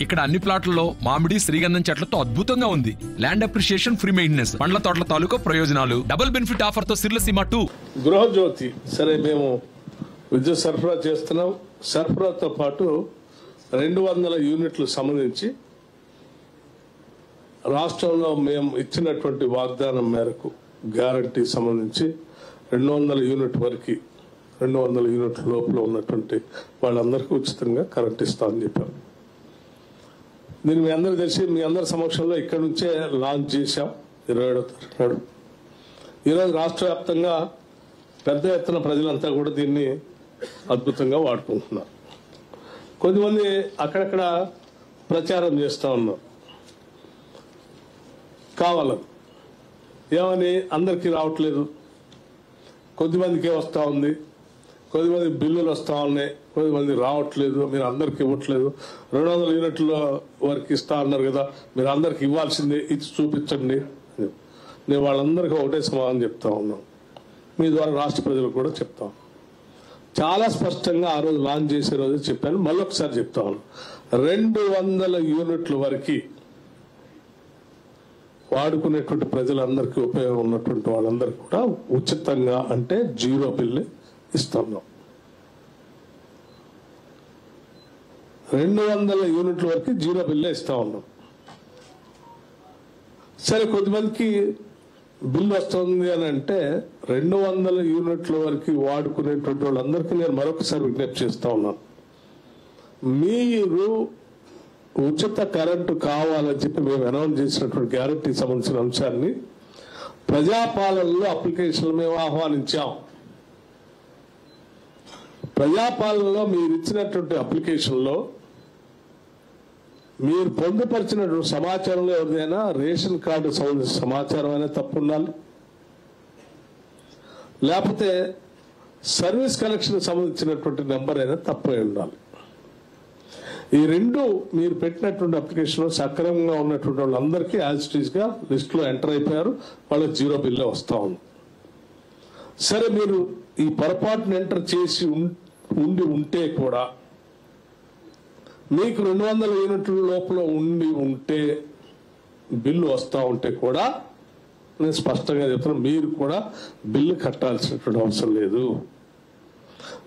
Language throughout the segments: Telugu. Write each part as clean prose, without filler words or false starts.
ఇక్కడ అన్ని ప్లాట్లలో మామిడి శ్రీగంధం చెట్లతో అద్భుతంగా ఉంది. ల్యాండ్ అప్రిషియేషన్, ఫ్రీ మెయింటెనెన్స్, పండ్ల తోటల తాలూకా ప్రయోజనాలు, డబుల్ బెనిఫిట్ ఆఫర్ తో సిర్లసీమ 2. గృహజ్యోతి సరే మేము విద్యుత్ సరఫరా చేస్తున్నాం. సరఫరాతో పాటు 200 యూనిట్లు సంబంధించి రాష్ట్రంలో మేము ఇచ్చినటువంటి వాగ్దానం మేరకు గ్యారంటీ సంబంధించి 200 యూనిట్ వరకు 200 యూనిట్ల లోపల ఉన్నటువంటి వాళ్ళందరికీ ఉచితంగా కరెంట్ ఇస్తామని చెప్పారు. దీన్ని మీ అందరూ తెలిసి మీ అందరి సమక్షంలో ఇక్కడ నుంచే లాంచ్ చేశాం 27వ తారీఖు నాడు. ఈరోజు రాష్ట్ర వ్యాప్తంగా పెద్ద ఎత్తున ప్రజలంతా కూడా దీన్ని అద్భుతంగా వాడుకుంటున్నారు. కొంతమంది అక్కడక్కడ ప్రచారం చేస్తూ ఉన్నారు కావాలని, ఏమని అందరికీ రావట్లేదు, కొద్దిమందికే వస్తూ ఉంది, కొద్దిమంది బిల్లులు వస్తూ ఉన్నాయి, కొద్దిమంది రావట్లేదు, మీరు అందరికి ఇవ్వట్లేదు, 200 యూనిట్ల వరకు ఇస్తా అన్నారు కదా, మీరు అందరికి ఇవ్వాల్సిందే, ఇది చూపించండి. నేను వాళ్ళందరికీ ఒకటే సమాధానం చెప్తా ఉన్నాను, మీ ద్వారా రాష్ట్ర ప్రజలకు కూడా చెప్తాను. చాలా స్పష్టంగా ఆ రోజు లాంచ్ చేసే రోజు చెప్పాను, మళ్ళొకసారి చెప్తా ఉన్నాను. 200 యూనిట్ల వరకు వాడుకునేటువంటి ప్రజలందరికీ ఉపయోగం ఉన్నటువంటి వాళ్ళందరికీ కూడా ఉచితంగా, అంటే జీరో బిల్లు ఇస్తున్నాం. 200 యూనిట్ల వరకు జీరో బిల్లే ఇస్తా ఉన్నాం. సరే కొద్దిమందికి బిల్లు వస్తుంది అని అంటే 200 యూనిట్ల వరకు వాడుకునేటువంటి వాళ్ళందరికీ నేను మరొకసారి విజ్ఞప్తి చేస్తా ఉన్నాను. మీరు ఉచిత కరెంటు కావాలని చెప్పి మేము అనౌన్స్ చేసినటువంటి గ్యారంటీ సంబంధించిన అంశాన్ని ప్రజాపాలనలో అప్లికేషన్లు మేము ఆహ్వానించాం. ప్రజాపాలనలో మీరు ఇచ్చినటువంటి అప్లికేషన్లో మీరు పొందుపరిచినటువంటి సమాచారంలో ఎవరిదైనా రేషన్ కార్డు సంబంధించిన సమాచారం అయినా తప్పు ఉండాలి, లేకపోతే సర్వీస్ కనెక్షన్ సంబంధించినటువంటి నెంబర్ అయినా తప్పు అయి ఉండాలి. ఈ రెండు మీరు పెట్టినటువంటి అప్లికేషన్ సక్రమంగా ఉన్నటువంటి వాళ్ళందరికీ యాజ్ ఇట్ ఈస్ గా లిస్ట్ లో ఎంటర్ అయిపోయారు, వాళ్ళకి జీరో బిల్లే వస్తా ఉంది. సరే మీరు ఈ పొరపాటును ఎంటర్ చేసి ఉంటే కూడా మీకు 200 యూనిట్ల లోపల ఉంటే బిల్లు వస్తూ ఉంటే కూడా నేను స్పష్టంగా చెప్తున్నా, మీరు కూడా బిల్లు కట్టాల్సినటువంటి అవసరం లేదు.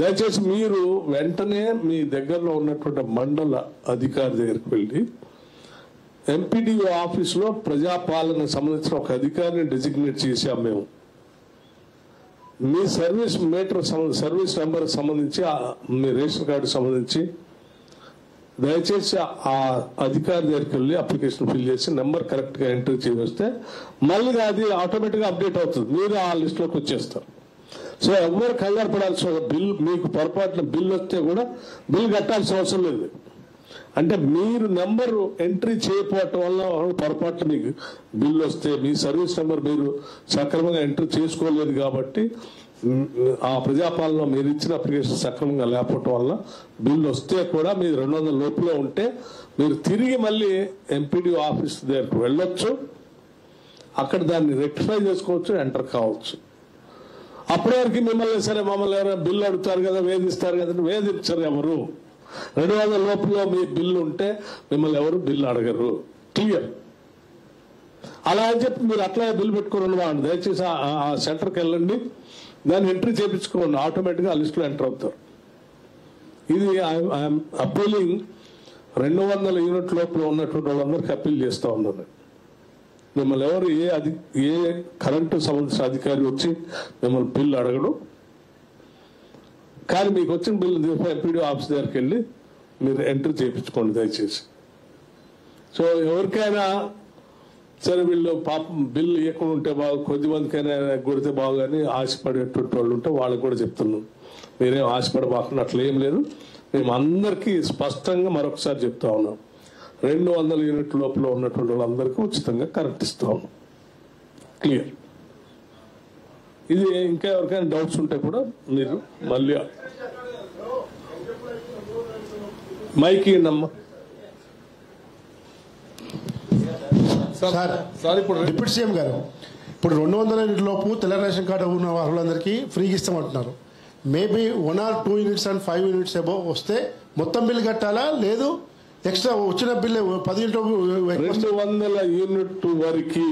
దయచేసి మీరు వెంటనే మీ దగ్గరలో ఉన్నటువంటి మండల అధికారి దగ్గరికి వెళ్ళి ఎంపీడీఓ ఆఫీసులో ప్రజాపాలనకు సంబంధించిన ఒక అధికారిని డెసిగ్నేట్ చేశాం మేము. మీ సర్వీస్ సర్వీస్ నెంబర్ సంబంధించి, మీ రేషన్ కార్డు సంబంధించి దయచేసి ఆ అధికారి దగ్గరికి వెళ్ళి అప్లికేషన్ ఫిల్ చేసి నెంబర్ కరెక్ట్ గా ఎంట్రీ చేస్తే మళ్ళీ అది ఆటోమేటిక్ గా అప్డేట్ అవుతుంది, మీరు ఆ లిస్ట్ లోకి వచ్చేస్తారు. సో ఎవరు కంగారు పడాల్సిన బిల్, మీకు పొరపాటున బిల్ వస్తే కూడా బిల్ కట్టాల్సిన అవసరం లేదు. అంటే మీరు నెంబర్ ఎంట్రీ చేయకపోవటం వల్ల పొరపాటు మీకు బిల్ వస్తే మీ సర్వీస్ నెంబర్ మీరు సక్రమంగా ఎంట్రీ చేసుకోలేదు కాబట్టి ఆ ప్రజాపాలనలో మీరు ఇచ్చిన అప్లికేషన్ సక్రమంగా లేకపోవటం వల్ల బిల్లు వస్తే కూడా మీరు 200 లోపల ఉంటే మీరు తిరిగి మళ్ళీ ఎంపీడీఓ ఆఫీస్ దగ్గరకు వెళ్ళొచ్చు, అక్కడ దాన్ని రెక్టిఫై చేసుకోవచ్చు, ఎంటర్ కావచ్చు. అప్పటి వరకు మిమ్మల్ని సరే మమ్మల్ని ఎవరైనా బిల్లు అడుగుతారు కదా, వేధిస్తారు కదా, వేధించరు ఎవరు. 200 లోపల మీ బిల్లు ఉంటే మిమ్మల్ని ఎవరు బిల్లు అడగరు, క్లియర్. అలా అని చెప్పి మీరు అట్లా బిల్లు పెట్టుకుని ఉన్నవాడు దయచేసి ఆ సెంటర్కి వెళ్ళండి, దాన్ని ఎంట్రీ చేయించుకోండి, ఆటోమేటిక్గా ఆ లిస్టులో ఎంటర్ అవుతారు. ఇది ఐఎమ్ అప్పీలింగ్ 200 యూనిట్ లోపల ఉన్నటువంటి వాళ్ళందరికీ అప్పీల్ చేస్తూ ఉన్నాను. మిమ్మల్ని ఎవరు ఏ కరెంటు సంబంధించిన అధికారి వచ్చి మిమ్మల్ని బిల్లు అడగడు, కానీ మీకు వచ్చిన బిల్లు ఎంపీడీఓ ఆఫీస్ దగ్గరికి వెళ్ళి మీరు ఎంట్రీ చేయించుకోండి దయచేసి. సో ఎవరికైనా సరే వీళ్ళు పాపం బిల్లు ఇవ్వకుండా ఉంటే బాగు, కొద్దిమందికైనా కొడితే బాగు అని ఆశపడేటువంటి వాళ్ళు ఉంటే వాళ్ళకి కూడా చెప్తున్నాం, మీరేం ఆశపడబాకుండా అట్లా ఏం లేదు. మేము అందరికీ స్పష్టంగా మరొకసారి చెప్తా ఉన్నాం, 200 యూనిట్ల లోపల ఉన్నటువంటి వాళ్ళందరికీ ఉచితంగా కరెంట్ ఇస్తా ఉన్నాం, క్లియర్. ఇది ఇంకా ఎవరికైనా డౌట్స్ ఉంటే కూడా మీరు మళ్ళీ మైక్ ఇవ్వండమ్మా. సార్ ఇప్పుడు డిప్యూటీ సీఎం గారు, ఇప్పుడు 200 యూనిట్ లోపు తెల్ల రేషన్ కార్డు ఉన్న వాళ్ళందరికీ ఫ్రీగా ఇస్తామంటున్నారు. Maybe 1 or 2 units and 5 units above వస్తే మొత్తం బిల్లు కట్టాలా, లేదు ఎక్స్ట్రా వచ్చిన బిల్లు 10 200 యూనిట్ వరకు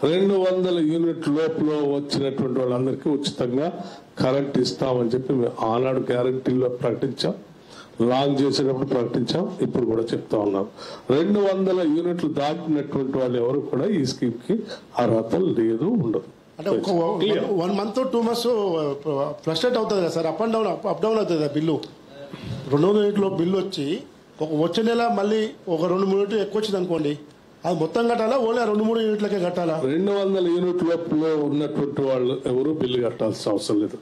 200 యూనిట్ లోపల వచ్చినటువంటి వాళ్ళందరికీ ఉచితంగా కరెంట్ ఇస్తామని చెప్పి మేము ఆనాడు గ్యారంటీలో ప్రకటించాం, లాంచ్ చేసేటప్పుడు ప్రకటించాం, ఇప్పుడు కూడా చెప్తా ఉన్నాం. 200 యూనిట్లు దాటినటువంటి వాళ్ళు ఎవరు కూడా ఈ స్కీమ్ కి అర్హత లేదు, ఉండదు. అంటే 1 month 2 months ఫ్లస్ట్రేట్ అవుతుంది కదా సార్, అప్ డౌన్ అవుతుంది కదా బిల్లు. 200 యూనిట్లో బిల్లు వచ్చి వచ్చే నెల మళ్ళీ ఒక 2-3 యూనిట్లు ఎక్కువ వచ్చింది అనుకోండి, అది మొత్తం కట్టాలా ఓన్లీ 2-3 యూనిట్లకే కట్టాలా? 200 యూనిట్ లోపల ఉన్నటువంటి వాళ్ళు ఎవరు బిల్లు కట్టాల్సిన అవసరం లేదు,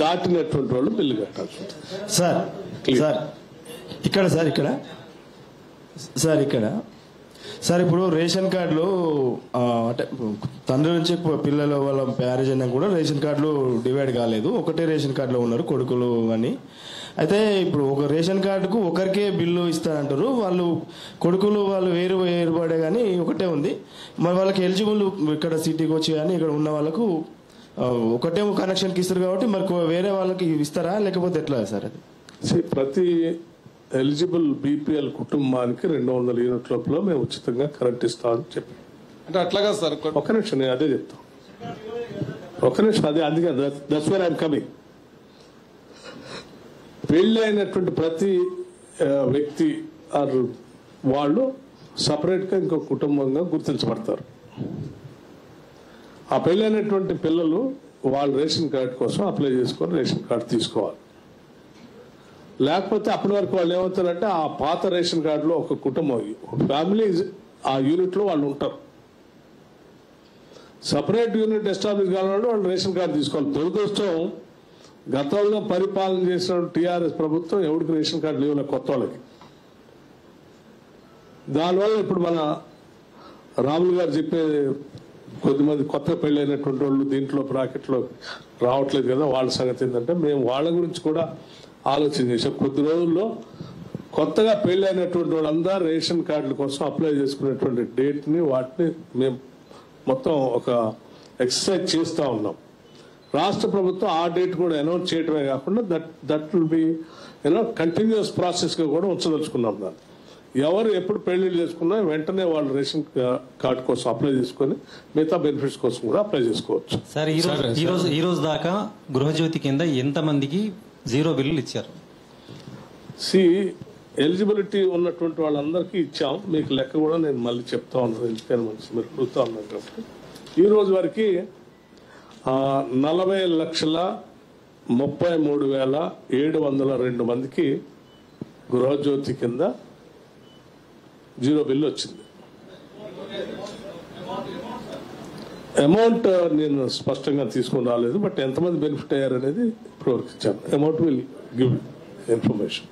దాటినటువంటి వాళ్ళు బిల్లు కట్టాల్సి ఉంటుంది. సార్ ఇక్కడ ఇప్పుడు రేషన్ కార్డులు అంటే తండ్రి నుంచి పిల్లల వాళ్ళ మ్యారేజ్ అయినా కూడా రేషన్ కార్డులు డివైడ్ కాలేదు, ఒకటే రేషన్ కార్డులో ఉన్నారు కొడుకులు అని. అయితే ఇప్పుడు ఒక రేషన్ కార్డుకు ఒకరికే బిల్లు ఇస్తారంటారు, వాళ్ళు కొడుకులు వాళ్ళు వేరుపడే కానీ ఒకటే ఉంది. మరి వాళ్ళకి ఎలిజిబుల్ ఇక్కడ సిటీకి వచ్చి కానీ ఇక్కడ ఉన్న వాళ్ళకు ఒకటే కనెక్షన్కి ఇస్తారు కాబట్టి మరి వేరే వాళ్ళకి ఇస్తారా లేకపోతే ఎట్లా సార్? అది ప్రతి ఎలిజిబుల్ బీపీఎల్ కుటుంబానికి 200 యూనిట్ లోపల మేము ఉచితంగా కరెంట్ ఇస్తామని చెప్పి. అంటే అట్లాగా సార్, ఒక నిమిషం నేను అదే చెప్తాను, ఒక నిమిషం అదే, అందుకే దట్స్ వేర్ ఐఎమ్ కమింగ్. పెళ్లి అయినటువంటి ప్రతి వ్యక్తి వాళ్ళు సపరేట్ గా ఇంకో కుటుంబంగా గుర్తించబడతారు. ఆ పెళ్ళైనటువంటి పిల్లలు వాళ్ళు రేషన్ కార్డు కోసం అప్లై చేసుకొని రేషన్ కార్డు తీసుకోవాలి. లేకపోతే అప్పటి వరకు వాళ్ళు ఏమవుతారంటే ఆ పాత రేషన్ కార్డులో ఒక కుటుంబం, ఒక ఫ్యామిలీ ఆ యూనిట్ లో వాళ్ళు ఉంటారు. సపరేట్ యూనిట్ ఎస్టాబ్లిష్ కావాలంటే వాళ్ళు రేషన్ కార్డు తీసుకోవాలి. దురదృష్టం, గతంలో పరిపాలన చేసిన టీఆర్ఎస్ ప్రభుత్వం ఎవరికి రేషన్ కార్డు లేవు కొత్త వాళ్ళకి. దానివల్ల ఇప్పుడు మన రాములు గారు చెప్పే కొద్దిమంది కొత్త పెళ్ళైనటువంటి వాళ్ళు దీంట్లో బ్రాకెట్లో రావట్లేదు కదా, వాళ్ళ సంగతి ఏంటంటే మేము వాళ్ళ గురించి కూడా ఆలోచన చేశాం. కొద్ది రోజుల్లో కొత్తగా పెళ్లి అయినటువంటి వాళ్ళందరూ రేషన్ కార్డుల కోసం అప్లై చేసుకునేటువంటి డేట్ ని వాటిని మేము మొత్తం ఒక ఎక్సర్సైజ్ చేస్తూ ఉన్నాం. రాష్ట్ర ప్రభుత్వం ఆ డేట్ కూడా అనౌన్స్ చేయడమే కాకుండా that will be continuous process గా కూడా ఉంచదలుచుకున్నాం. దాన్ని ఎవరు ఎప్పుడు పెళ్లిళ్ళు చేసుకున్నా వెంటనే వాళ్ళు రేషన్ కార్డు కోసం అప్లై చేసుకుని మిగతా బెనిఫిట్స్ కోసం కూడా అప్లై చేసుకోవచ్చు. సార్ ఈ రోజు దాకా గృహజ్యోతి కింద ఎంత మందికి 0 బిల్లులు ఇచ్చారు? ఎలిజిబిలిటీ ఉన్నటువంటి వాళ్ళందరికీ ఇచ్చాం. మీకు లెక్క కూడా నేను మళ్ళీ చెప్తా ఉన్నాను, ఎందుకని మంచి మీరు అడుగుతా ఉన్నాను కాబట్టి. ఈ రోజు వరకు 40,33,702 మందికి గృహజ్యోతి కింద 0 బిల్లు వచ్చింది. అమౌంట్ నేను స్పష్టంగా తీసుకుని రాలేదు, బట్ ఎంతమంది బెనిఫిట్ అయ్యారు అనేది ఇప్పటివరకు ఇచ్చాను. Amount will give information.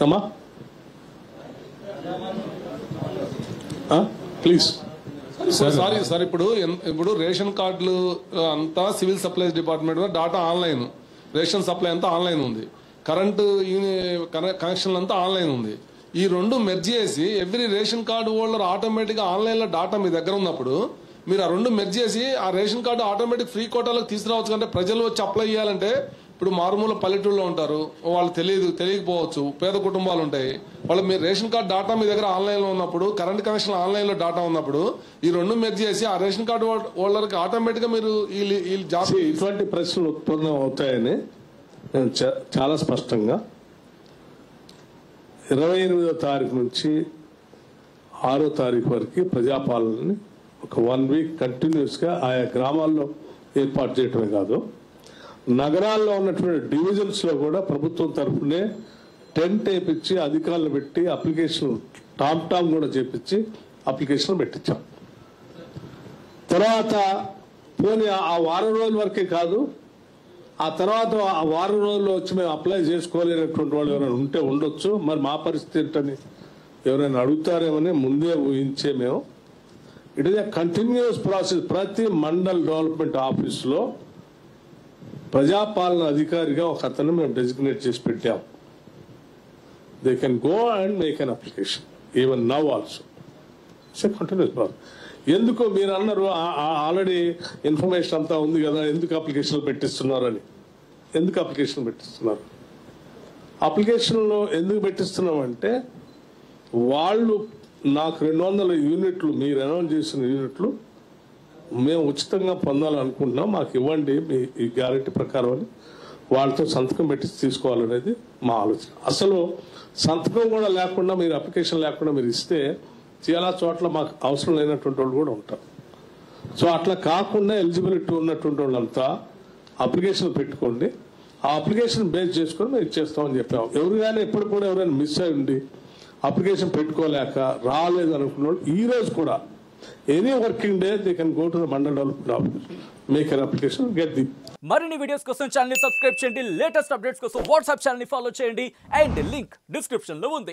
అమ్మా ప్లీజ్. సారీ సార్, ఇప్పుడు రేషన్ కార్డులు అంతా civil supplies department data online, ration supply అంతా ఆన్లైన్ ఉంది, కరెంటు కనెక్షన్లు అంతా ఆన్లైన్ ఉంది. ఈ రెండు మెర్జ్ చేసి every ration card holder automatic గా ఆన్లైన్ లో డాటా మీ దగ్గర ఉన్నప్పుడు మీరు ఆ రెండు మెర్జ్ చేసి ఆ రేషన్ కార్డు ఆటోమేటిక్ ఫ్రీ కోటాలకు తీసుకురావచ్చు. అంటే ప్రజలు వచ్చి అప్లై చేయాలంటే ఇప్పుడు మారుమూల పల్లెటూరులో ఉంటారు, వాళ్ళు తెలియకపోవచ్చు, పేద కుటుంబాలు ఉంటాయి, వాళ్ళు మీరు రేషన్ కార్డు డాటా మీ దగ్గర ఆన్లైన్ లో ఉన్నప్పుడు, కరెంట్ కనెక్షన్ ఆన్లైన్ లో డాటా ఉన్నప్పుడు ఈ రెండు మెర్జ్ చేసి ఆ రేషన్ కార్డు హోల్డర్ కి ఆటోమేటిక్ గా మీరు ఇటువంటి ప్రశ్నలు ఉత్పన్నం అవుతాయని నేను చాలా స్పష్టంగా 28వ తారీఖు నుంచి 6వ తారీఖు వరకు ప్రజాపాలనని ఒక 1 వీక్ కంటిన్యూస్ గా ఆయా గ్రామాల్లో ఏర్పాటు చేయటమే కాదు, నగరాల్లో ఉన్నటువంటి డివిజన్స్ లో కూడా ప్రభుత్వం తరఫునే టెంట్ వేయించి అధికారులు పెట్టి అప్లికేషన్ టామ్ కూడా చేపించి అప్లికేషన్ పెట్టించాం. తర్వాత పోనీ ఆ వారం రోజుల వరకే కాదు, ఆ తర్వాత ఆ వారం రోజుల్లో వచ్చి మేము అప్లై చేసుకోలేనటువంటి వాళ్ళు ఎవరైనా ఉంటే ఉండొచ్చు, మరి మా పరిస్థితి ఏంటని ఎవరైనా అడుగుతారేమని ముందే ఊహించే మేము it is a continuous process. ప్రతి మండల్ డెవలప్మెంట్ ఆఫీసులో ప్రజాపాలన అధికారిగా ఒక అతను మేము డెసిగ్నేట్ చేసి పెట్టాం. They can go and make an application even now also. It's a continuous process. ఎందుకు మీరు అన్నారు ఆల్రెడీ ఇన్ఫర్మేషన్ అంతా ఉంది కదా, ఎందుకు అప్లికేషన్లు పెట్టిస్తున్నారని. ఎందుకు అప్లికేషన్ పెట్టిస్తున్నారు? అప్లికేషన్లో ఎందుకు పెట్టిస్తున్నామంటే వాళ్ళు నాకు 200 యూనిట్లు మీరు అనౌన్స్ చేసిన యూనిట్లు మేము ఉచితంగా పొందాలనుకుంటున్నాం, మాకు ఇవ్వండి మీ ఈ గ్యారెంటీ ప్రకారం అని వాళ్ళతో సంతకం పెట్టి తీసుకోవాలనేది మా ఆలోచన. అసలు సంతకం కూడా లేకుండా మీరు అప్లికేషన్ లేకుండా మీరు ఇస్తే చాలా చోట్ల మాకు అవసరం లేనటువంటి వాళ్ళు కూడా ఉంటారు. సో అట్లా కాకుండా ఎలిజిబిలిటీ ఉన్నటువంటి వాళ్ళంతా అప్లికేషన్ పెట్టుకోండి, ఆ అప్లికేషన్ బేస్ చేసుకొని మేము ఇచ్చేస్తామని చెప్పాము. ఎవరు కానీ ఎప్పుడు కూడా ఎవరైనా మిస్ అయి ఉండి అప్లికేషన్ పెట్టుకోలేక రాలేదు అనుకున్న వాళ్ళు ఈ రోజు కూడా any working day they can go to the mandal development office, make an application, get the. మరిన్ని వీడియోస్ కోసం ఛానల్ ని సబ్స్క్రైబ్ చేయండి, లేటెస్ట్ అప్డేట్స్ కోసం వాట్సాప్ ఛానల్ ని ఫాలో చేయండి అండ్ లింక్ డిస్క్రిప్షన్ లో ఉంది.